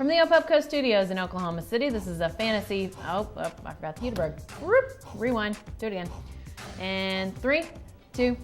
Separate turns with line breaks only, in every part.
From the Opepco Studios in Oklahoma City, this is a fantasy. I forgot the Hudiburg. Rewind. Do it again. And 3, 2.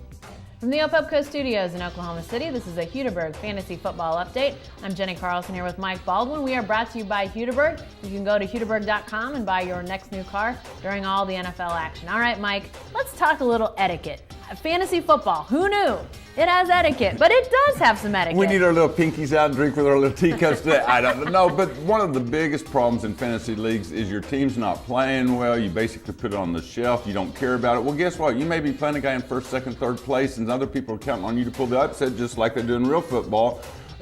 From the Opepco Studios in Oklahoma City, this is a Hudiburg fantasy football update. I'm Jenni Carlson here with Mike Baldwin. We are brought to you by Hudiburg. You can go to Hudiburg.com and buy your next new car during all the NFL action. All right, Mike, let's talk a little etiquette. Fantasy football, who knew? It has etiquette, but it does have some etiquette.
We need our little pinkies out and drink with our little teacups today. I don't know, but one of the biggest problems in fantasy leagues is your team's not playing well. You basically put it on the shelf. You don't care about it. Well, guess what? You may be playing a guy in first, second, third place, and other people are counting on you to pull the upset just like they do in real football.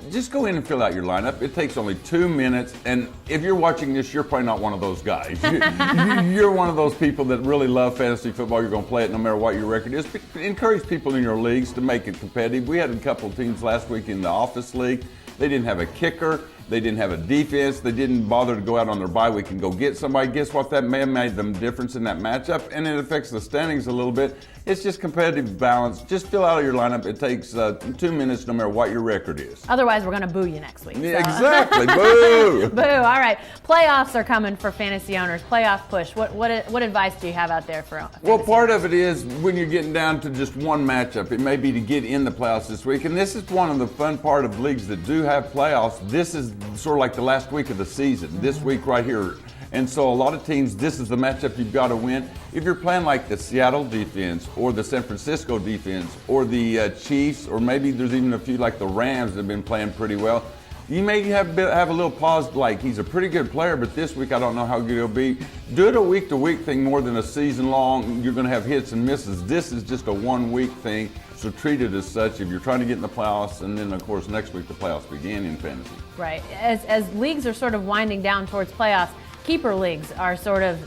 Just go in and fill out your lineup. It takes only 2 minutes, and if you're watching this, you're probably not one of those guys. You're one of those people that really love fantasy football. You're going to play it no matter what your record is. Encourage people in your leagues to make it competitive. We had a couple of teams last week in the office league. They didn't have a kicker. They didn't have a defense. They didn't bother to go out on their bye week and go get somebody. Guess what? That may have made them difference in that matchup, and it affects the standings a little bit. It's just competitive balance. Just fill out your lineup. It takes 2 minutes no matter what your record is.
Otherwise, we're going to boo you next week. So.
Yeah, exactly. Boo.
Boo. All right. Playoffs are coming for fantasy owners. Playoff push. What advice do you have out there for
Well, part of it is when you're getting down to just one matchup. It may be to get in the playoffs this week. And this is one of the fun part of leagues that do have playoffs. This is sort of like the last week of the season. This week right here. And so a lot of teams, this is the matchup you've got to win. If you're playing like the Seattle defense or the San Francisco defense or the Chiefs, or maybe there's even a few like the Rams that have been playing pretty well, you may have a little pause, like he's a pretty good player, but this week I don't know how good he'll be. Do it a week-to-week thing more than a season long. You're going to have hits and misses. This is just a one-week thing, so treat it as such if you're trying to get in the playoffs, and then, of course, next week the playoffs begin in fantasy.
Right. As leagues are sort of winding down towards playoffs, keeper leagues are sort of,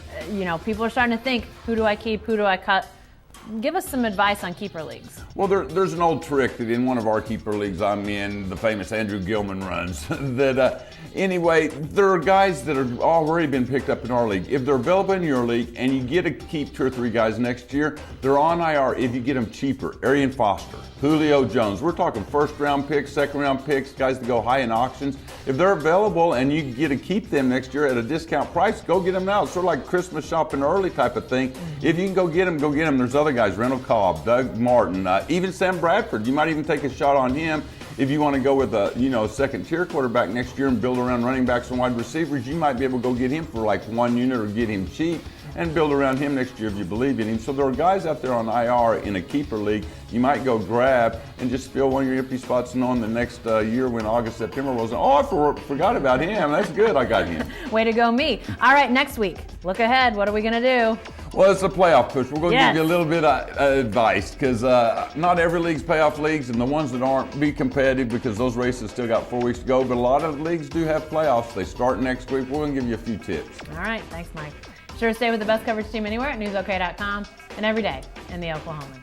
people are starting to think, who do I keep, who do I cut? Give us some advice on keeper leagues.
Well, there's an old trick that in one of our keeper leagues I'm in, the famous Andrew Gilman runs, anyway, there are guys that have already been picked up in our league. If they're available in your league and you get to keep 2 or 3 guys next year, they're on IR if you get them cheaper. Arian Foster, Julio Jones. We're talking first-round picks, second-round picks, guys that go high in auctions. If they're available and you get to keep them next year at a discount price, go get them now. It's sort of like Christmas shopping early type of thing. If you can go get them, go get them. There's other guys, Randall Cobb, Doug Martin, even Sam Bradford. You might even take a shot on him if you want to go with a second-tier quarterback next year and build around running backs and wide receivers. You might be able to go get him for like 1 unit or get him cheap and build around him next year if you believe in him. So there are guys out there on IR in a keeper league you might go grab and just fill one of your empty spots, knowing the next year when August, September rolls on, I forgot about him. That's good, I got him.
Way to go, me. All right, next week, look ahead. What are we going to do?
Well, it's a playoff push. We're going to give you a little bit of advice because not every league's playoff leagues, and the ones that aren't, be competitive because those races still got 4 weeks to go. But a lot of leagues do have playoffs. They start next week. We're going to give you a few tips.
All right. Thanks, Mike. Sure to stay with the best coverage team anywhere at newsok.com and every day in the Oklahoman.